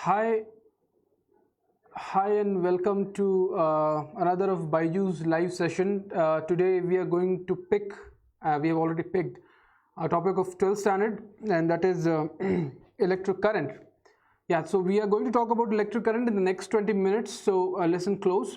Hi, and welcome to another of BYJU'S live session. Today we are going to pick, we have already picked a topic of 12th standard, and that is electric current. Yeah, so we are going to talk about electric current in the next 20 minutes, so listen close.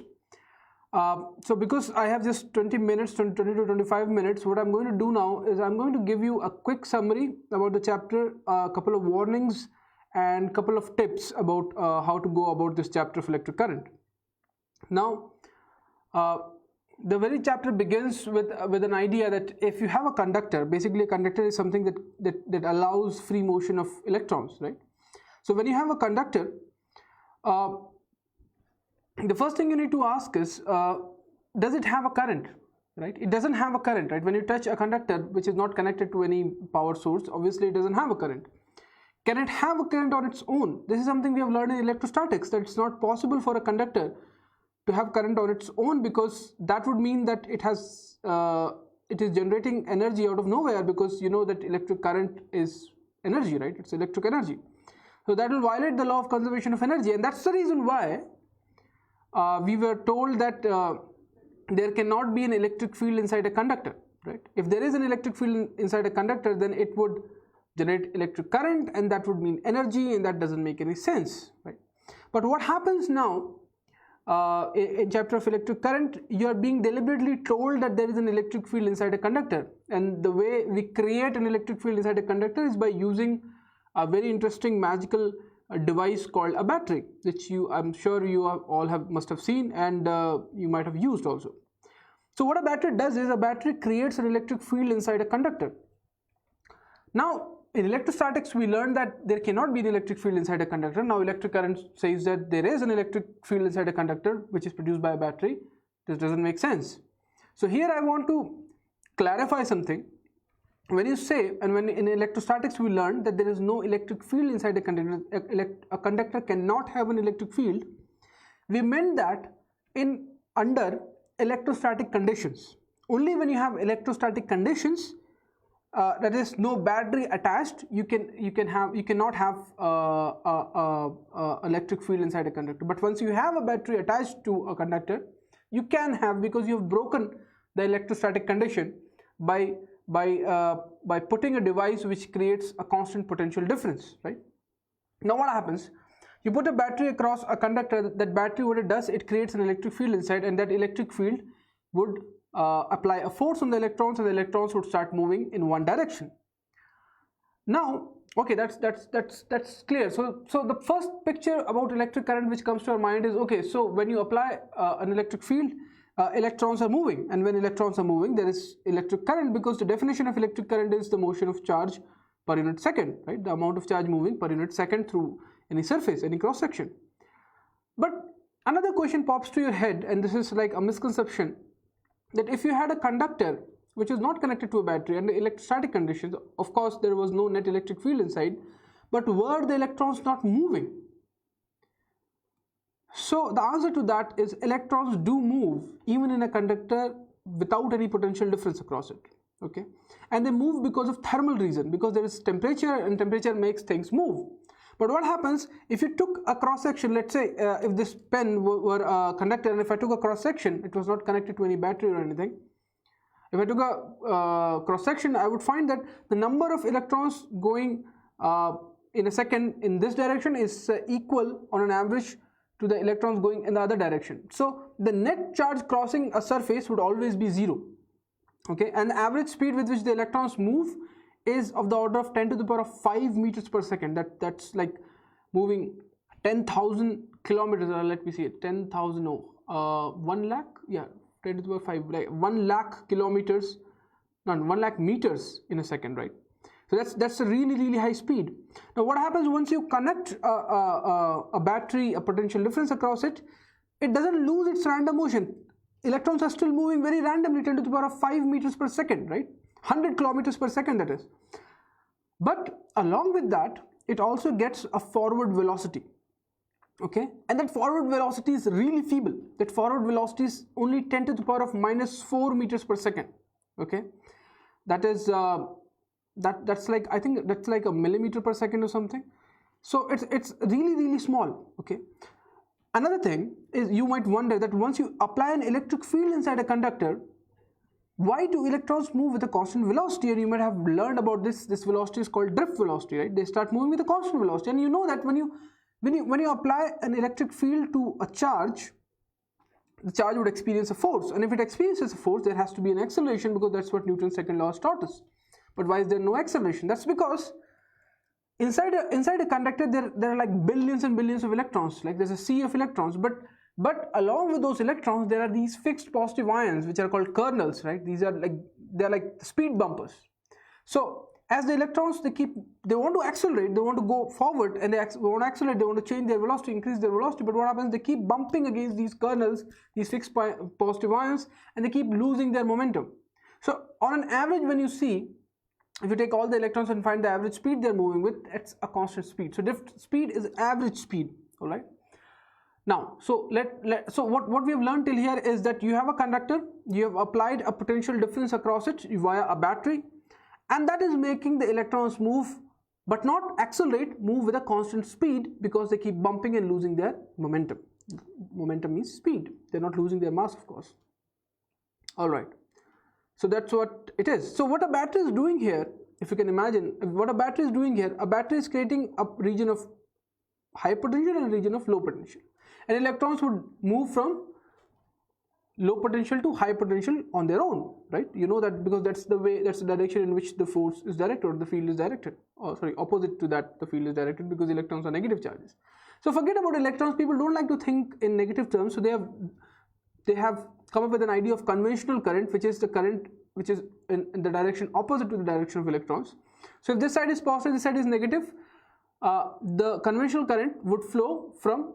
So because I have just 20 minutes, 20 to 25 minutes, what I'm going to do now is I'm going to give you a quick summary about the chapter, a couple of warnings, and couple of tips about how to go about this chapter of electric current. Now, the very chapter begins with an idea that if you have a conductor, basically a conductor is something that allows free motion of electrons, right? So when you have a conductor, the first thing you need to ask is, does it have a current, right? It doesn't have a current, right? When you touch a conductor which is not connected to any power source, obviously it doesn't have a current. Can it have a current on its own? This is something we have learned in electrostatics, that it's not possible for a conductor to have current on its own, because that would mean that it is generating energy out of nowhere, because you know that electric current is energy, right? It's electric energy. So that will violate the law of conservation of energy, and that's the reason why we were told that there cannot be an electric field inside a conductor, right? If there is an electric field inside a conductor, then it would generate electric current, and that would mean energy, and that doesn't make any sense, right? But what happens now in chapter of electric current, you are being deliberately told that there is an electric field inside a conductor, and the way we create an electric field inside a conductor is by using a very interesting magical device called a battery, which I'm sure you must have seen, and you might have used also. So what a battery does is, a battery creates an electric field inside a conductor. Now, in electrostatics, we learned that there cannot be an electric field inside a conductor. Now, electric current says that there is an electric field inside a conductor, which is produced by a battery. This doesn't make sense. So here I want to clarify something. When you say, and when in electrostatics we learned that there is no electric field inside a conductor, a conductor cannot have an electric field, we meant that under electrostatic conditions. Only when you have electrostatic conditions, that is no battery attached, you cannot have electric field inside a conductor. But once you have a battery attached to a conductor, you can have, because you have broken the electrostatic condition by putting a device which creates a constant potential difference, right? Now what happens? You put a battery across a conductor. That battery, what it does, it creates an electric field inside, and that electric field would apply a force on the electrons, and the electrons would start moving in one direction. Now, okay, that's clear. So the first picture about electric current which comes to our mind is, okay, so when you apply an electric field, electrons are moving, and when electrons are moving, there is electric current, because the definition of electric current is the motion of charge per unit second, right? The amount of charge moving per unit second through any surface, any cross section. But another question pops to your head, and this is like a misconception, that if you had a conductor which is not connected to a battery under electrostatic conditions, of course there was no net electric field inside, but were the electrons not moving? So the answer to that is, electrons do move even in a conductor without any potential difference across it, okay? And they move because of thermal reason, because there is temperature, and temperature makes things move. But what happens if you took a cross section? Let's say if this pen were a conductor, and if I took a cross section, it was not connected to any battery or anything. If I took a cross section, I would find that the number of electrons going in a second in this direction is equal on an average to the electrons going in the other direction. So the net charge crossing a surface would always be 0, okay? And the average speed with which the electrons move is of the order of 10 to the power of 5 meters per second. That's like moving 10,000 kilometers, or let me see it, 10,000, 1 lakh, yeah, 10 to the power 5, like 1 lakh kilometers, not 1 lakh meters in a second, right? So that's a really high speed. Now what happens once you connect a battery, a potential difference across it? It doesn't lose its random motion. Electrons are still moving very randomly, 10 to the power of 5 meters per second, right? 100 kilometers per second, that is. But along with that, it also gets a forward velocity, okay? And that forward velocity is really feeble. That forward velocity is only 10 to the power of -4 meters per second, okay? That is that's like, I think that's like a millimeter per second or something. So it's really small. Okay. Another thing is, you might wonder that once you apply an electric field inside a conductor, why do electrons move with a constant velocity? And you might have learned about this velocity is called drift velocity, right? They start moving with a constant velocity, and you know that when you apply an electric field to a charge, the charge would experience a force, and if it experiences a force, there has to be an acceleration, because that's what Newton's second law has taught us. But why is there no acceleration? That's because inside a conductor there are like billions and billions of electrons, like there's a sea of electrons, but along with those electrons there are these fixed positive ions which are called kernels, right? They're like speed bumpers. So as the electrons, they want to accelerate, they want to go forward, and they want to accelerate, they want to change their velocity, increase their velocity, but what happens, they keep bumping against these kernels, these fixed positive ions, and they keep losing their momentum. So on an average, when you see, if you take all the electrons and find the average speed they're moving with, it's a constant speed. So drift speed is average speed. All right. Now, so what we have learned till here is that you have a conductor, you have applied a potential difference across it via a battery, and that is making the electrons move, but not accelerate, move with a constant speed, because they keep bumping and losing their momentum. Momentum means speed. They're not losing their mass, of course. All right. So that's what it is. So what a battery is doing here, if you can imagine, what a battery is doing here, a battery is creating a region of high potential and a region of low potential. And electrons would move from low potential to high potential on their own, right? You know that because that's the direction in which the force is directed, or the field is directed. Oh, sorry, opposite to that, the field is directed, because electrons are negative charges. So forget about electrons. People don't like to think in negative terms. So they have come up with an idea of conventional current, which is the current which is in the direction opposite to the direction of electrons. So if this side is positive, this side is negative, the conventional current would flow from,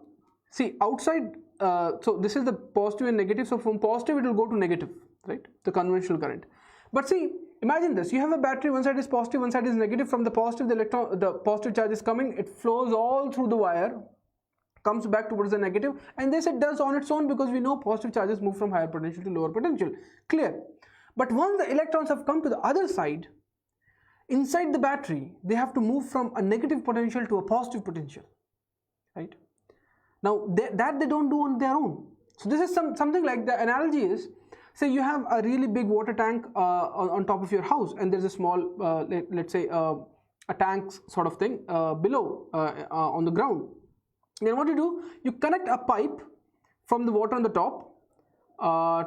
outside. So this is the positive and negative. So from positive it will go to negative, right? The conventional current. But see, imagine this: you have a battery. One side is positive, one side is negative. From the positive, the positive charge is coming. It flows all through the wire, comes back towards the negative, and this it does on its own, because we know positive charges move from higher potential to lower potential. Clear? But once the electrons have come to the other side, inside the battery, they have to move from a negative potential to a positive potential, right? Now that they don't do on their own. So this is something like, the analogy is, say you have a really big water tank on top of your house, and there's a small, let's say a tank sort of thing below on the ground. Then what you do, you connect a pipe from the water on the top from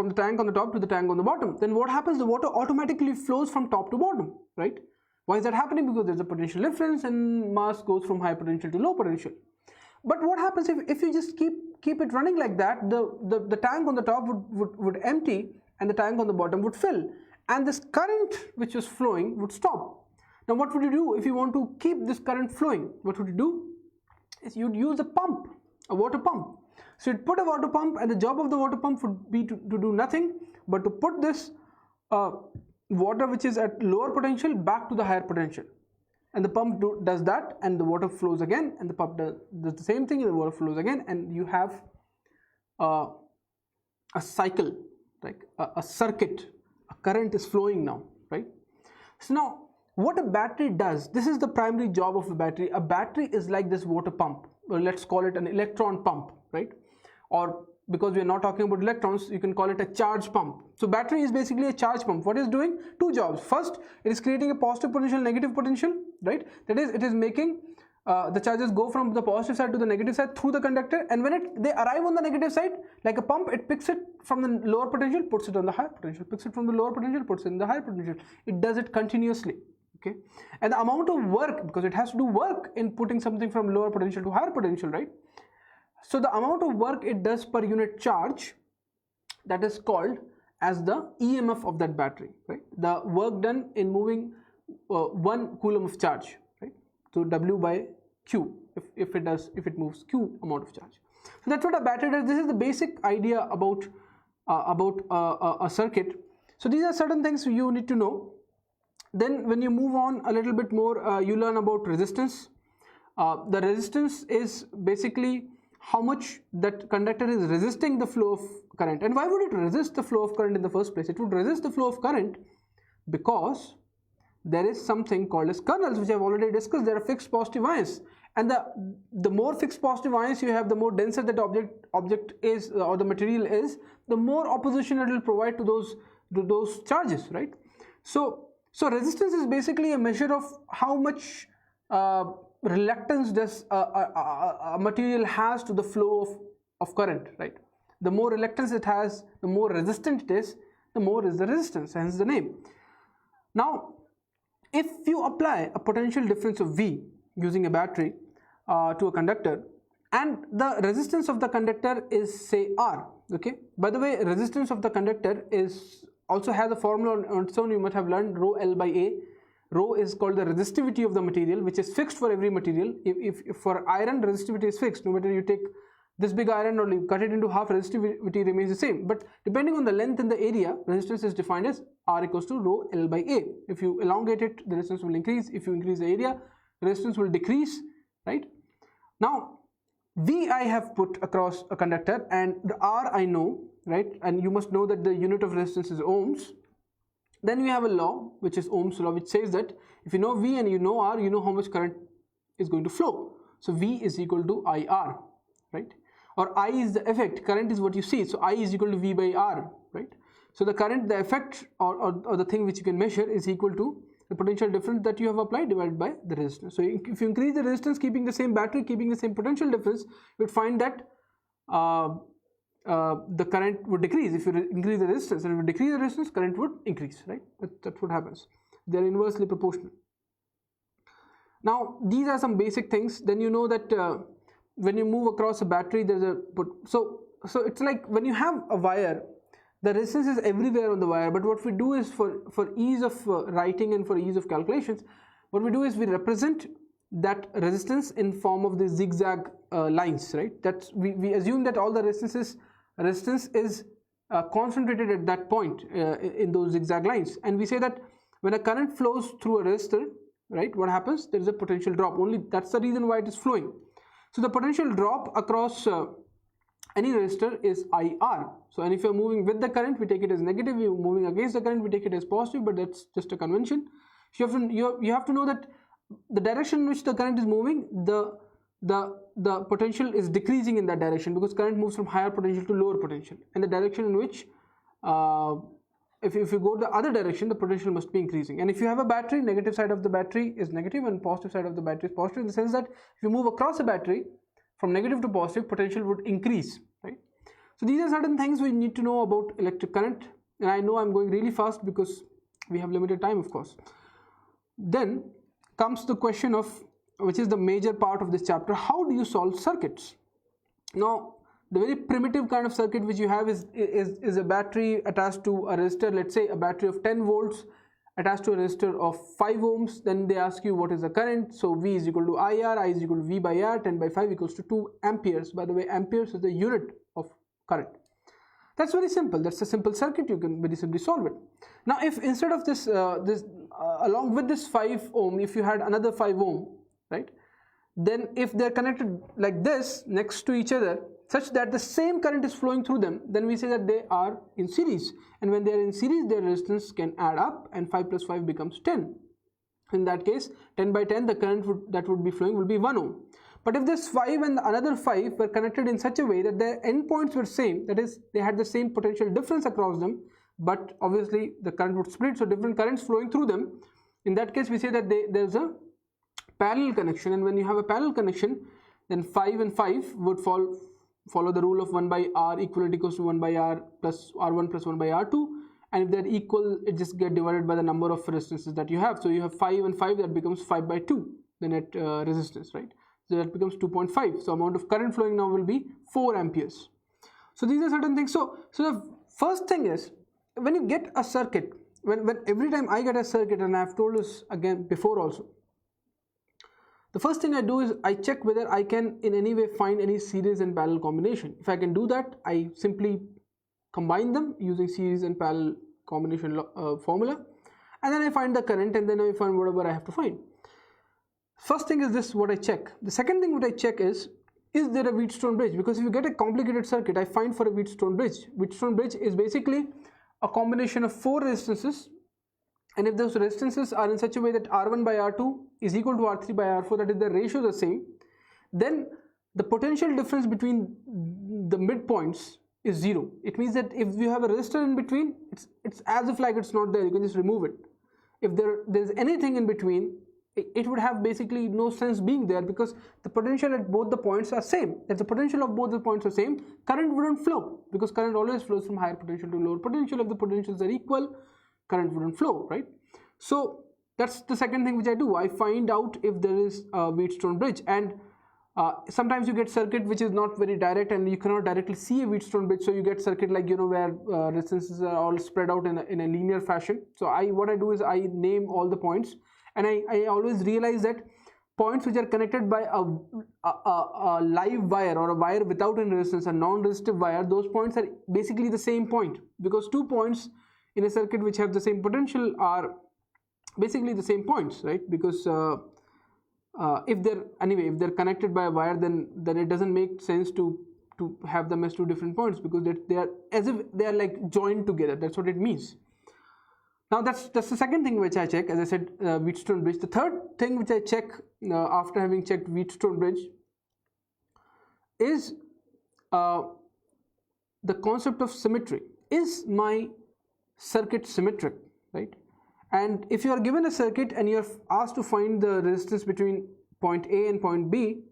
the tank on the top to the tank on the bottom. Then what happens? The water automatically flows from top to bottom, right? Why is that happening? Because there's a potential difference, and mass goes from high potential to low potential. But what happens if you just keep it running like that? The tank on the top would empty, and the tank on the bottom would fill, and this current which was flowing would stop. Now what would you do if you want to keep this current flowing? What would you do? Is you'd use a pump, a water pump. So you'd put a water pump, and the job of the water pump would be to do nothing but to put this water which is at lower potential back to the higher potential. And the pump does that, and the water flows again, and the pump does the same thing, and the water flows again, and you have a cycle, like a circuit. A current is flowing now, right? So now what a battery does, this is the primary job of a battery. A battery is like this water pump, or let's call it an electron pump, right? Or because we are not talking about electrons, you can call it a charge pump. So battery is basically a charge pump. What is doing? Two jobs. First, it is creating a positive potential, negative potential, right? That is, it is making the charges go from the positive side to the negative side through the conductor, and when they arrive on the negative side, like a pump, it picks it from the lower potential, puts it on the higher potential, picks it from the lower potential, puts it in the higher potential. It does it continuously. Okay, and the amount of work, because it has to do work in putting something from lower potential to higher potential, right? So the amount of work it does per unit charge, that is called as the EMF of that battery, right? The work done in moving 1 coulomb of charge, right? So W by Q, if it moves Q amount of charge. So that's what a battery does. This is the basic idea about a circuit. So these are certain things you need to know. Then when you move on a little bit more, you learn about resistance. The resistance is basically how much that conductor is resisting the flow of current. And why would it resist the flow of current in the first place? It would resist the flow of current because there is something called as kernels, which I've already discussed. There are fixed positive ions, and the more fixed positive ions you have, the more denser that object is, or the material is, the more opposition it will provide to those charges, right? So resistance is basically a measure of how much reluctance does a material has to the flow of current, right? The more reluctance it has, the more resistant it is, the more is the resistance, hence the name. Now, if you apply a potential difference of V using a battery to a conductor, and the resistance of the conductor is, say, R, okay? By the way, resistance of the conductor also has a formula on its own. You might have learned rho L by A. Rho is called the resistivity of the material, which is fixed for every material. If for iron, resistivity is fixed. No matter you take this big iron or you cut it into half, resistivity remains the same. But depending on the length and the area, resistance is defined as R equals to rho L by A. If you elongate it, the resistance will increase. If you increase the area, resistance will decrease, right? Now, V I have put across a conductor, and the R I know, right? And you must know that the unit of resistance is ohms. Then we have a law, which is Ohm's law, which says that if you know V and you know R, you know how much current is going to flow. So V is equal to IR, right? Or I is the effect, current is what you see, so I is equal to V by R, right? So the current, the effect, or the thing which you can measure is equal to the potential difference that you have applied divided by the resistance. So if you increase the resistance, keeping the same battery, keeping the same potential difference, you would find that the current would decrease. If you increase the resistance, and if you decrease the resistance, current would increase, right? That's what happens. They're inversely proportional. Now, these are some basic things. Then you know that when you move across a battery, there's a so it's like when you have a wire, the resistance is everywhere on the wire. But what we do is for ease of writing and for ease of calculations, what we do is we represent that resistance in form of the zigzag lines, right? That's we assume that all the resistance is concentrated at that point in those zigzag lines, and we say that when a current flows through a resistor, right, what happens? There is a potential drop. Only that's the reason why it is flowing. So the potential drop across any resistor is IR. So, and if you're moving with the current, we take it as negative. You're moving against the current, we take it as positive. But that's just a convention. So you have to know that the direction in which the current is moving, the potential is decreasing in that direction, because current moves from higher potential to lower potential, and the direction in which if you go the other direction, the potential must be increasing. And if you have a battery, negative side of the battery is negative and positive side of the battery is positive, in the sense that if you move across a battery from negative to positive, potential would increase, right? So these are certain things we need to know about electric current, and I know I'm going really fast because we have limited time, of course. Then comes the question of, which is the major part of this chapter, how do you solve circuits? Now, the very primitive kind of circuit which you have is a battery attached to a resistor. Let's say a battery of 10 volts attached to a resistor of 5 ohms. Then they ask you what is the current. So V is equal to IR, I is equal to V by R, 10 by 5 equals to 2 amperes. By the way, amperes is the unit of current. That's very simple. That's a simple circuit. You can very simply solve it. Now, if instead of this, along with this 5 ohm, if you had another 5 ohm, right? Then if they're connected like this next to each other, such that the same current is flowing through them, then we say that they are in series. And when they are in series, their resistance can add up, and 5 plus 5 becomes 10. In that case, 10 by 10, the current that would be flowing will be 1 ohm. But if this 5 and the another 5 were connected in such a way that their endpoints were same, that is, they had the same potential difference across them, but obviously the current would split, so different currents flowing through them. In that case, we say that there's a parallel connection, and when you have a parallel connection, then 5 and 5 would follow the rule of 1 by R equals to 1 by R plus R1 plus 1 by R2, and if they're equal, it just get divided by the number of resistances that you have. So you have 5 and 5, that becomes 5 by 2, the net resistance, right? So that becomes 2.5. So amount of current flowing now will be 4 amperes. So these are certain things. So the first thing is, when you get a circuit, when every time I get a circuit, and I have told this again before also, the first thing I do is I check whether I can in any way find any series and parallel combination. If I can do that, I simply combine them using series and parallel combination formula, and then I find the current, and then I find whatever I have to find. First thing is this, what I check. The second thing what I check is there a Wheatstone bridge? Because if you get a complicated circuit, I find for a Wheatstone bridge. Wheatstone bridge is basically a combination of 4 resistances and if those resistances are in such a way that R1 by R2 is equal to R3 by R4, that is the ratio the same, then the potential difference between the midpoints is 0. It means that if you have a resistor in between, it's as if like it's not there, you can just remove it. If there's anything in between, it would have basically no sense being there, because the potential at both the points are same. If the potential of both the points are same, current wouldn't flow, because current always flows from higher potential to lower potential. If the potentials are equal, current wouldn't flow, right? So that's the second thing which I do. I find out if there is a Wheatstone bridge, and sometimes you get circuit which is not very direct and you cannot directly see a Wheatstone bridge, so you get circuit like, you know, where resistances are all spread out in a linear fashion. So what I do is I name all the points, and I always realize that points which are connected by a live wire or a wire without any resistance, a non-resistive wire, those points are basically the same point, because 2 points in a circuit which have the same potential are basically the same points, right? Because if they're connected by a wire, then it doesn't make sense to have them as 2 different points, because they are as if they are like joined together. That's what it means. Now that's the second thing which I check. As I said, Wheatstone bridge. The third thing which I check after having checked Wheatstone bridge is the concept of symmetry. Is my circuit symmetric, right? And if you are given a circuit and you are asked to find the resistance between point A and point B,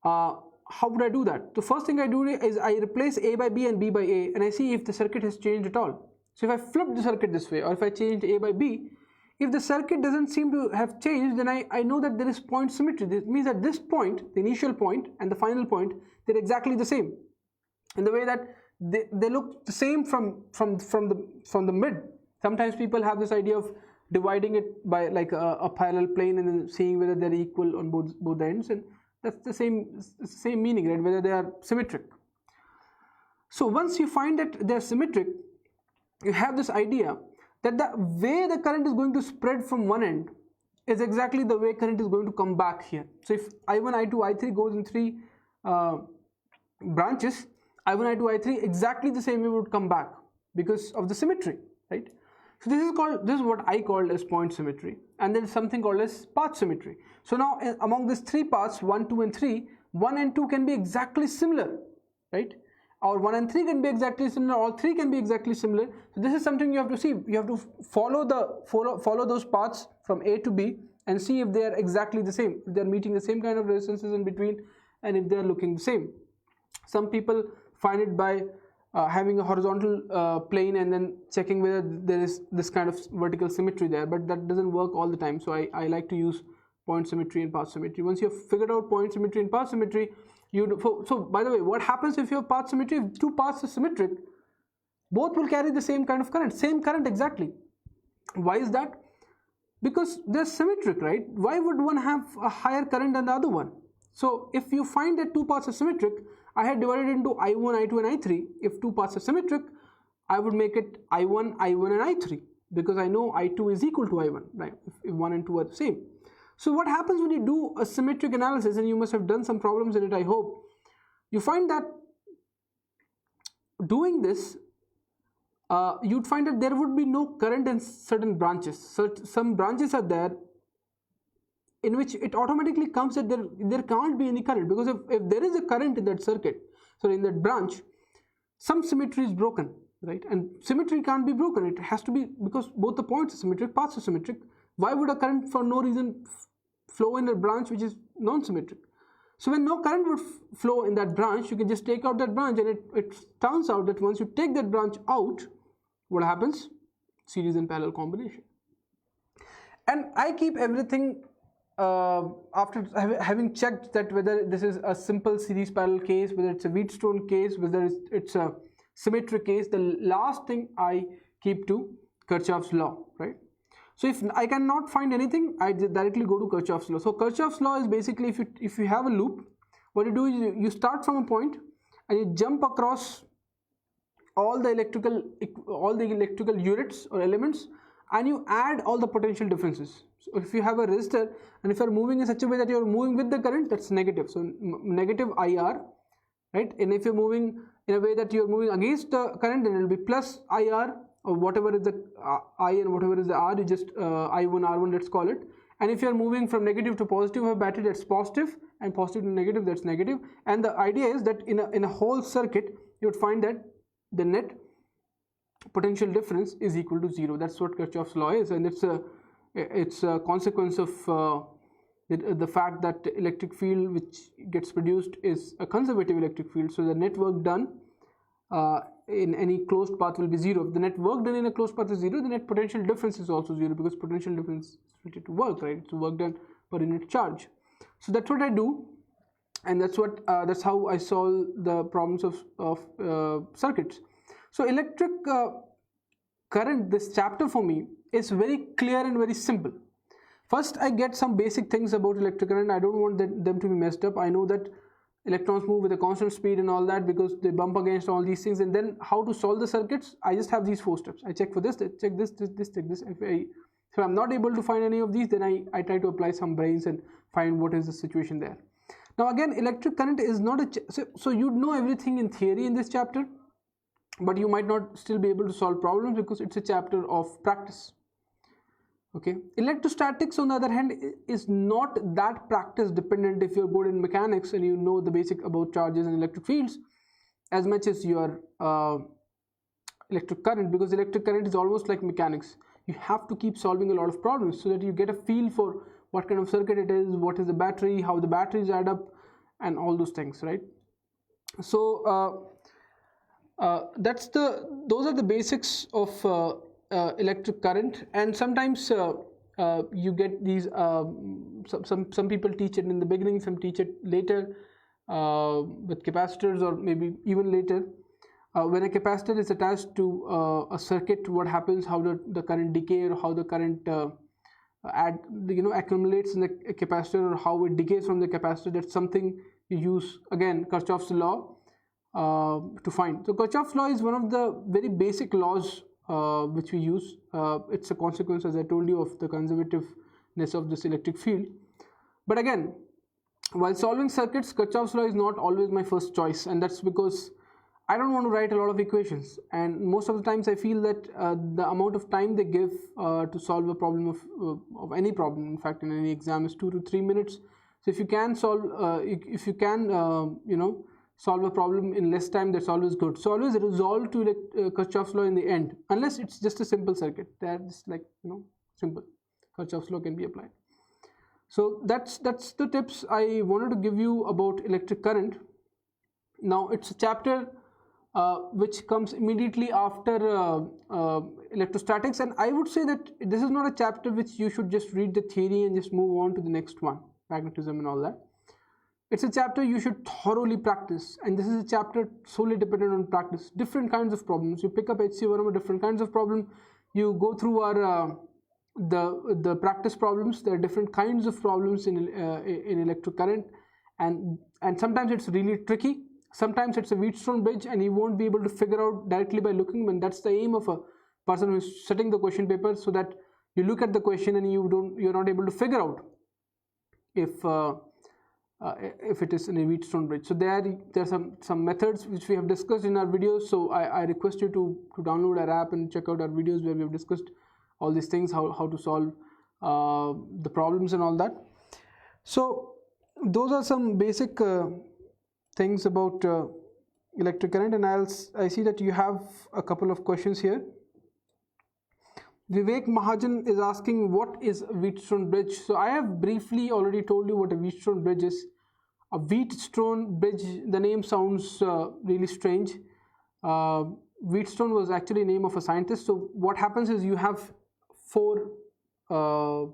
how would I do that? The first thing I do is I replace A by B and B by A, and I see if the circuit has changed at all. So if I flip the circuit this way, or if I change A by B, if the circuit doesn't seem to have changed, then I know that there is point symmetry. This means that this point, the initial point and the final point, they're exactly the same, in the way that they look the same from the mid. Sometimes people have this idea of dividing it by like a parallel plane and then seeing whether they're equal on both ends, and that's the same meaning, right? Whether they are symmetric. So once you find that they're symmetric, you have this idea that the way the current is going to spread from one end is exactly the way current is going to come back here. So if I1, I2, I3 goes in 3 branches, I1, I2, I3 exactly the same way would come back because of the symmetry, right? So this is what I call as point symmetry, and there is something called as path symmetry. So now among these 3 paths, 1, 2 and 3, 1 and 2 can be exactly similar, right? Or 1 and 3 can be exactly similar, all 3 can be exactly similar. So this is something you have to see. You have to follow those paths from A to B and see if they are exactly the same, if they are meeting the same kind of resistances in between, and if they are looking the same. Some people find it by having a horizontal plane and then checking whether there is this kind of vertical symmetry there, but that doesn't work all the time. So I like to use point symmetry and path symmetry. Once you have figured out point symmetry and path symmetry, so by the way, what happens if you have path symmetry? If 2 paths are symmetric, both will carry the same kind of current, same current exactly. Why is that? Because they're symmetric, right? Why would one have a higher current than the other one? So if you find that 2 paths are symmetric, I had divided into I1, I2 and I3. If 2 paths are symmetric, I would make it I1, I1 and I3, because I know I2 is equal to I1, right? If 1 and 2 are the same. So what happens when you do a symmetric analysis, and you must have done some problems in it, I hope, you find that doing this, you'd find that there would be no current in certain branches. So some branches are there in which it automatically comes that there can't be any current, because if there is a current in that circuit, so in that branch, some symmetry is broken, right? And symmetry can't be broken. It has to be, because both the points are symmetric, paths are symmetric. Why would a current for no reason flow in a branch which is non-symmetric? So when no current would flow in that branch, you can just take out that branch, and it turns out that once you take that branch out, what happens? Series and parallel combination. And I keep everything after having checked that whether this is a simple series parallel case, whether it's a Wheatstone case, whether it's a symmetric case, the last thing I keep to Kirchhoffs Law, right? So if I cannot find anything, I directly go to Kirchhoffs Law. So Kirchhoffs Law is basically, if you have a loop, what you do is you start from a point and you jump across all the electrical units or elements, and you add all the potential differences. So if you have a resistor, and if you are moving in such a way that you are moving with the current, that's negative. So negative IR, right? And if you're moving in a way that you're moving against the current, then it will be plus IR whatever is the I and whatever is the R, you just I1, R1, let's call it. And if you are moving from negative to positive of a battery, that's positive, and positive to negative, that's negative. And the idea is that in a whole circuit, you would find that the net potential difference is equal to 0. That's what Kirchhoffs law is, and it's a consequence of the fact that the electric field which gets produced is a conservative electric field. So the net work done in any closed path will be 0. If the net work done in a closed path is 0, the net potential difference is also 0, because potential difference is related to work, right? It's work done per unit charge. So that's what I do, and that's how I solve the problems of circuits. So electric current, this chapter for me is very clear and very simple. First, I get some basic things about electric current. I don't want them to be messed up. I know that electrons move with a constant speed and all that, because they bump against all these things. And then how to solve the circuits, I just have these 4 steps. I check for this, check this, check this. If I'm not able to find any of these, then I try to apply some brains and find what is the situation there. Now again, electric current is not a so you'd know everything in theory in this chapter, but you might not still be able to solve problems because it's a chapter of practice. Okay, electrostatics on the other hand is not that practice dependent. If you're good in mechanics and you know the basic about charges and electric fields as much as your electric current, because electric current is almost like mechanics. You have to keep solving a lot of problems so that you get a feel for what kind of circuit it is, what is the battery, how the batteries add up, and all those things, right? So those are the basics of electric current. And sometimes you get these some people teach it in the beginning, some teach it later with capacitors, or maybe even later. When a capacitor is attached to a circuit, what happens, how the current decay, or how the current accumulates in the capacitor, or how it decays from the capacitor, that's something you use, again, Kirchhoffs Law to find. So Kirchhoffs Law is one of the very basic laws which we use. It's a consequence, as I told you, of the conservativeness of this electric field. But again, while solving circuits, Kirchhoffs Law is not always my first choice, and that's because I don't want to write a lot of equations, and most of the times I feel that the amount of time they give to solve a problem of any problem, in fact in any exam, is 2 to 3 minutes. So if you can solve solve a problem in less time, that's always good. So always resolve to Kirchhoffs Law in the end, unless it's just a simple circuit. They're just like, simple. Kirchhoffs Law can be applied. So that's the tips I wanted to give you about electric current. Now it's a chapter which comes immediately after electrostatics, and I would say that this is not a chapter which you should just read the theory and just move on to the next one, magnetism and all that. It's a chapter you should thoroughly practice, and this is a chapter solely dependent on practice. Different kinds of problems. You pick up HC Verma, different kinds of problem. You go through our the practice problems. There are different kinds of problems in electric current, and sometimes it's really tricky. Sometimes it's a Wheatstone Bridge, and you won't be able to figure out directly by looking. And that's the aim of a person who is setting the question paper, so that you look at the question and you're not able to figure out if it is in a Wheatstone Bridge. So there are some methods which we have discussed in our videos. So I request you to download our app and check out our videos where we have discussed all these things, how to solve the problems and all that. So those are some basic things about electric current, and I see that you have a couple of questions here. Vivek Mahajan is asking, what is a Wheatstone Bridge? So I have briefly already told you what a Wheatstone Bridge is. A Wheatstone Bridge, the name sounds really strange. Wheatstone was actually a name of a scientist. So what happens is you have 4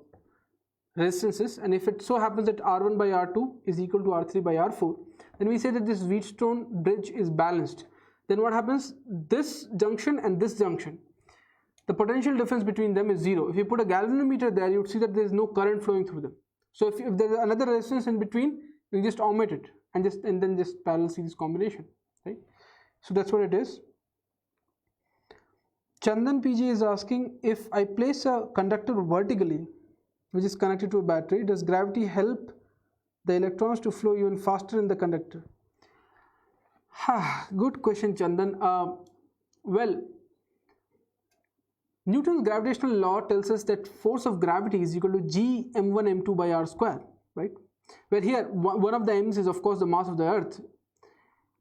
resistances, and if it so happens that R1 by R2 is equal to R3 by R4, then we say that this Wheatstone Bridge is balanced. Then what happens? This junction and this junction, the potential difference between them is 0. If you put a galvanometer there, you would see that there is no current flowing through them. So if there is another resistance in between, you just omit it and then just parallel series combination, right? So that's what it is. Chandan PG is asking, if I place a conductor vertically which is connected to a battery, does gravity help the electrons to flow even faster in the conductor? Good question, Chandan. Well, Newton's gravitational law tells us that force of gravity is equal to G m1 m2 by r square, right? Where here one of the m's is of course the mass of the earth.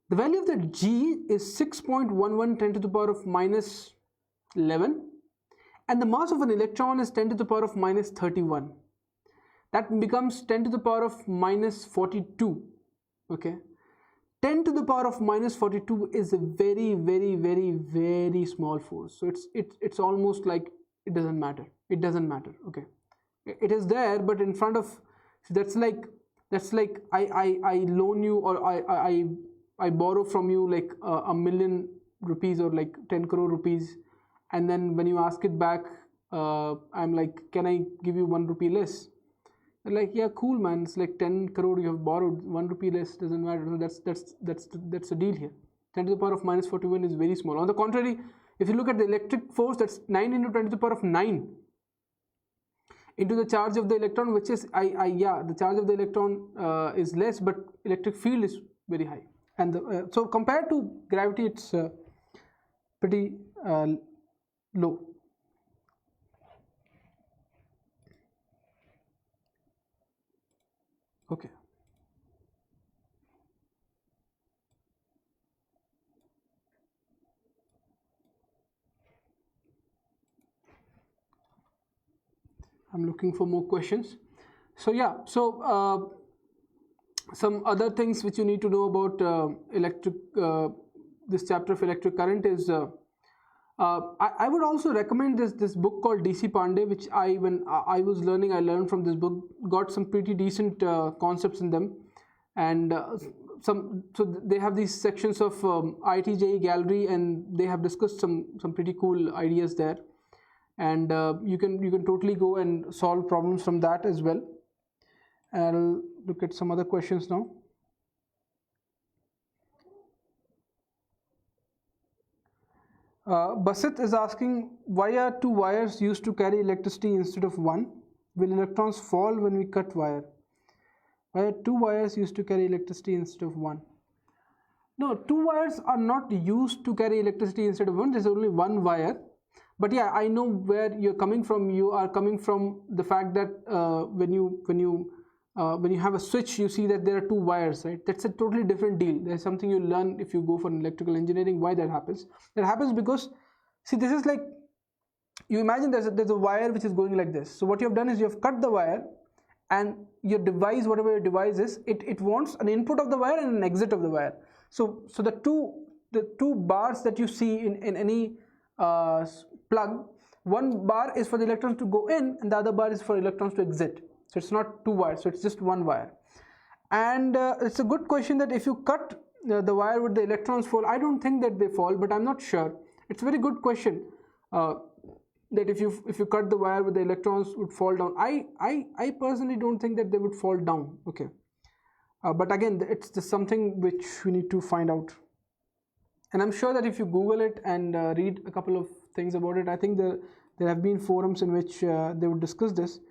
The value of the G is 6.11 10 to the power of minus 11, and the mass of an electron is 10 to the power of minus 31. That becomes 10 to the power of minus 42. Okay, 10 to the power of minus 42 is a very, very, very, very small force. So it's almost like it doesn't matter. It doesn't matter. Okay, it is there, but in front of, that's like I loan you, or I borrow from you like a million rupees or like 10 crore rupees, and then when you ask it back, I'm like, can I give you 1 rupee less? They're like, yeah, cool, man. It's like 10 crore you have borrowed, 1 rupee less doesn't matter. So that's the deal here. 10 to the power of minus 41 is very small. On the contrary, if you look at the electric force, that's 9 into 10 to the power of 9 into the charge of the electron, which is the charge of the electron is less, but electric field is very high. And so compared to gravity, it's pretty low. Okay. I'm looking for more questions. So yeah, so some other things which you need to know about this chapter of electric current is I would also recommend this book called DC Pandey, which when I was learning, I learned from this book, got some pretty decent concepts in them, and so they have these sections of IIT JEE gallery, and they have discussed some pretty cool ideas there, and you can totally go and solve problems from that as well. I'll look at some other questions now. Basit is asking, why are 2 wires used to carry electricity instead of 1? Will electrons fall when we cut wire? Why are 2 wires used to carry electricity instead of 1? No, 2 wires are not used to carry electricity instead of 1. There's only 1 wire. But yeah, I know where you're coming from. You are coming from the fact that when you have a switch, you see that there are 2 wires, right? That's a totally different deal. There's something you learn if you go for electrical engineering. Why that happens? That happens because, see, this is like, you imagine there's a wire which is going like this. So what you have done is you have cut the wire, and your device, whatever your device is, it wants an input of the wire and an exit of the wire. So the two bars that you see in any plug, one bar is for the electrons to go in, and the other bar is for electrons to exit. So it's not 2 wires, so it's just 1 wire. And it's a good question that if you cut the wire, would the electrons fall? I don't think that they fall, but I'm not sure. It's a very good question that if you cut the wire, would the electrons would fall down. I personally don't think that they would fall down. Okay, but again, it's just something which we need to find out. And I'm sure that if you Google it and read a couple of things about it, I think there have been forums in which they would discuss this.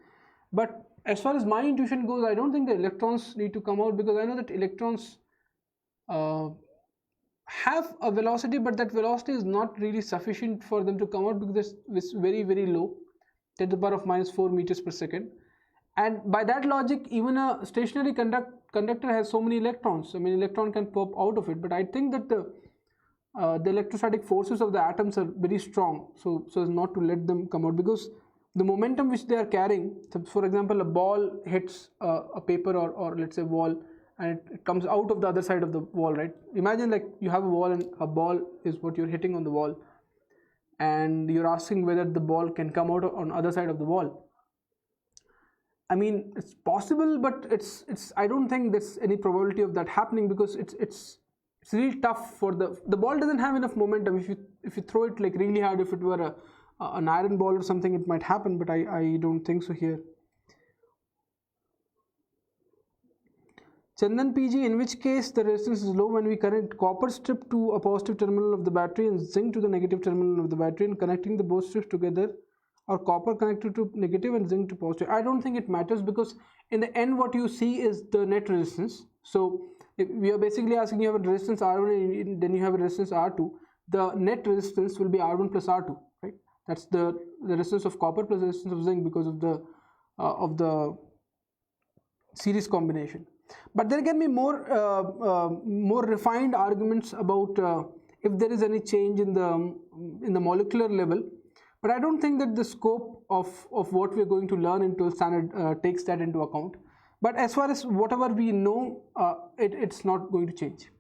But as far as my intuition goes, I don't think the electrons need to come out, because I know that electrons have a velocity, but that velocity is not really sufficient for them to come out, because it's very, very low, 10 to the power of minus 4 meters per second. And by that logic, even a stationary conductor has so many electrons. I mean, electron can pop out of it, but I think that the electrostatic forces of the atoms are very strong, so as not to let them come out, because the momentum which they are carrying, so for example, a ball hits a paper or let's say wall, and it comes out of the other side of the wall, right? Imagine like you have a wall, and a ball is what you're hitting on the wall, and you're asking whether the ball can come out on the other side of the wall. I mean, it's possible, but it's I don't think there's any probability of that happening, because it's really tough for the ball doesn't have enough momentum. If you throw it like really hard, if it were an iron ball or something, it might happen, but I don't think so here. Chandan PG, in which case the resistance is low when we connect copper strip to a positive terminal of the battery and zinc to the negative terminal of the battery, and connecting the both strips together, or copper connected to negative and zinc to positive. I don't think it matters, because in the end what you see is the net resistance. So if we are basically asking, you have a resistance R1 and then you have a resistance R2, the net resistance will be R1 plus R2, right? That's the resistance of copper plus the resistance of zinc because of the series combination. But there can be more refined arguments about if there is any change in the molecular level. But I don't think that the scope of what we're going to learn in 12th standard takes that into account. But as far as whatever we know, it's not going to change.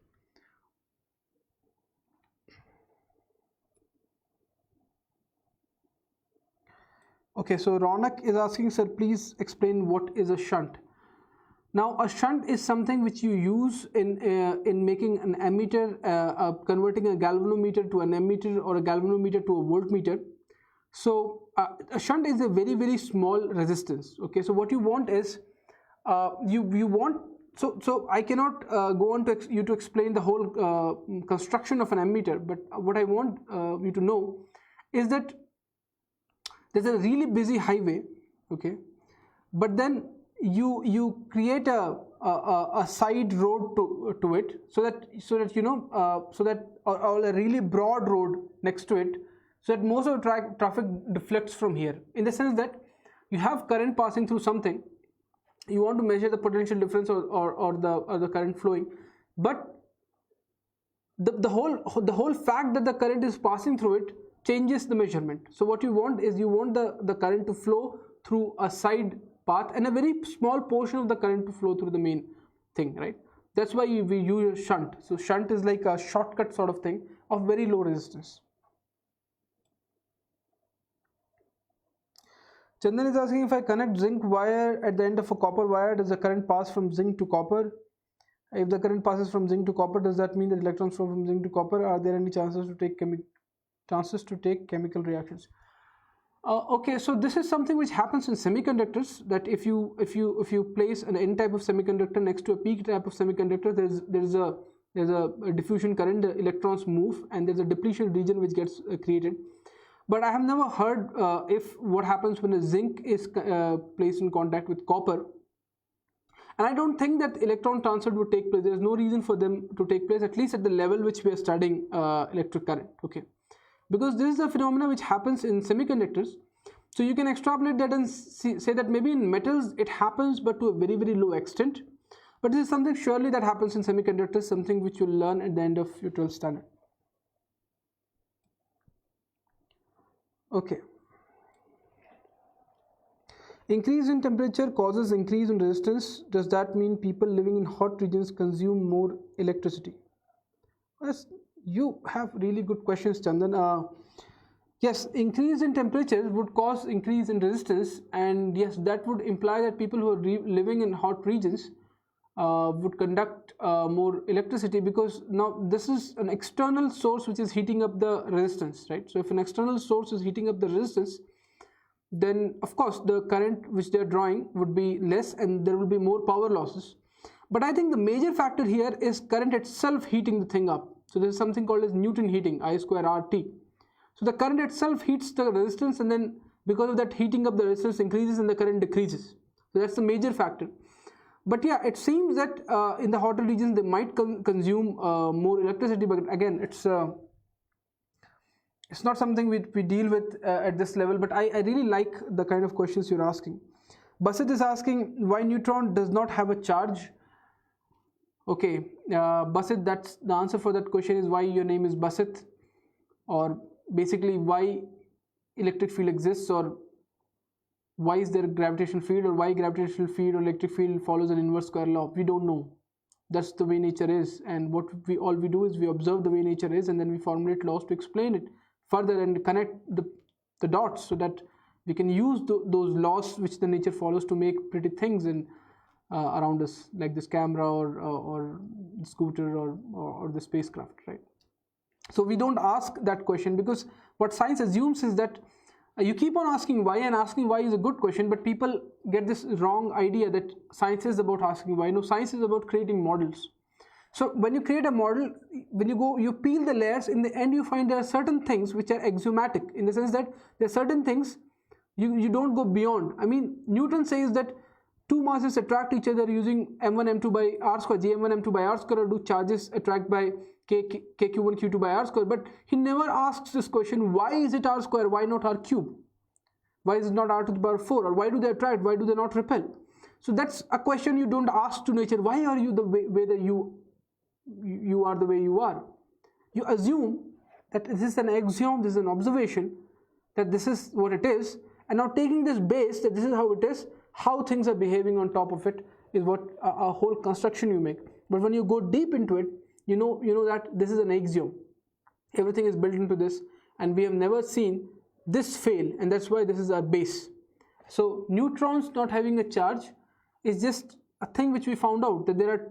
Okay, so Ronak is asking, sir, please explain what is a shunt. Now, a shunt is something which you use in making an ammeter, converting a galvanometer to an ammeter or a galvanometer to a voltmeter. So a shunt is a very, very small resistance. Okay, so what you want is so I cannot go on to you to explain the whole construction of an ammeter, but what I want you to know is that there's a really busy highway, okay, but then you create a side road to it, so that you know or a really broad road next to it, so that most of the traffic deflects from here, in the sense that you have current passing through something, you want to measure the potential difference or the current flowing, but the whole fact that the current is passing through it changes the measurement. So what you want is the current to flow through a side path and a very small portion of the current to flow through the main thing, right? That's why we use a shunt. So shunt is like a shortcut sort of thing of very low resistance. Chandan is asking, if I connect zinc wire at the end of a copper wire, does the current pass from zinc to copper? If the current passes from zinc to copper, does that mean that electrons flow from zinc to copper? Are there any chances to take chemical reactions? Okay, so this is something which happens in semiconductors, that if you place an N type of semiconductor next to a P type of semiconductor, there's a diffusion current, the electrons move, and there's a depletion region which gets created. But I have never heard if what happens when a zinc is placed in contact with copper. And I don't think that electron transfer would take place. There is no reason for them to take place, at least at the level which we are studying electric current. Okay, because this is a phenomena which happens in semiconductors. So you can extrapolate that and say that maybe in metals it happens, but to a very, very low extent. But this is something surely that happens in semiconductors, something which you'll learn at the end of your 12th standard. Okay. Increase in temperature causes increase in resistance. Does that mean people living in hot regions consume more electricity? Yes, you have really good questions, Chandan. Yes, increase in temperature would cause increase in resistance, and yes, that would imply that people who are living in hot regions would conduct more electricity, because now this is an external source which is heating up the resistance, right? So if an external source is heating up the resistance, then of course the current which they are drawing would be less and there will be more power losses. But I think the major factor here is current itself heating the thing up. So there is something called as Newton heating, I square RT. So the current itself heats the resistance, and then because of that heating up, the resistance increases and the current decreases. So that's the major factor. But yeah, it seems that in the hotter regions they might consume more electricity, but again, it's not something we deal with at this level. But I really like the kind of questions you're asking. Basit is asking why neutron does not have a charge. Okay, Basit, that's the answer for that question is why your name is Basit, or basically why electric field exists, or why is there a gravitational field, or why gravitational field or electric field follows an inverse square law. We don't know. That's the way nature is, and what all we do is we observe the way nature is, and then we formulate laws to explain it further and connect the dots, so that we can use those laws which the nature follows to make pretty things in around us, like this camera or the scooter or the spacecraft, right? So we don't ask that question, because what science assumes is that you keep on asking why, and asking why is a good question, but people get this wrong idea that science is about asking why. No, science is about creating models. So when you create a model, when you peel the layers, in the end you find there are certain things which are axiomatic, in the sense that there are certain things you don't go beyond. I mean, Newton says that two masses attract each other using m1 m2 by r square, gm1 m2 by r square, or do charges attract by kq1 q2 by r square. But he never asks this question, why is it r square, why not r cube? Why is it not r to the power 4? Or why do they attract, why do they not repel? So that's a question you don't ask to nature. Why are you the way that you are the way you are? You assume that this is an axiom, this is an observation, that this is what it is, and now taking this base that this is how it is, how things are behaving on top of it is what a whole construction you make. But when you go deep into it, you know that this is an axiom. Everything is built into this, and we have never seen this fail, and that's why this is our base. So neutrons not having a charge is just a thing which we found out, that there are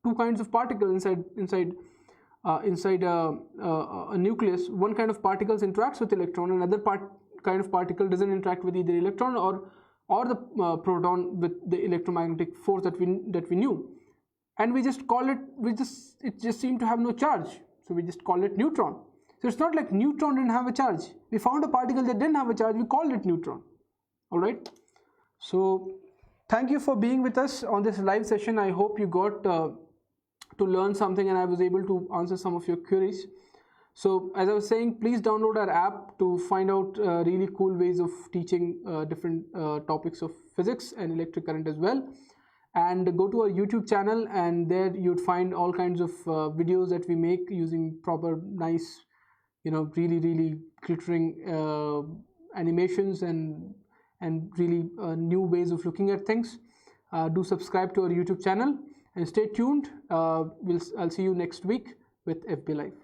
two kinds of particles inside a nucleus. One kind of particles interacts with electron, another kind of particle doesn't interact with either electron or the proton with the electromagnetic force that we knew, and we just call it, it just seemed to have no charge, so we just call it neutron. So it's not like neutron didn't have a charge. We found a particle that didn't have a charge, we called it neutron. All right, so thank you for being with us on this live session. I hope you got to learn something, and I was able to answer some of your queries. So as I was saying, please download our app to find out really cool ways of teaching different topics of physics and electric current as well. And go to our YouTube channel, and there you'd find all kinds of videos that we make using proper, nice, really glittering animations and really new ways of looking at things. Do subscribe to our YouTube channel and stay tuned. I'll see you next week with FB Live.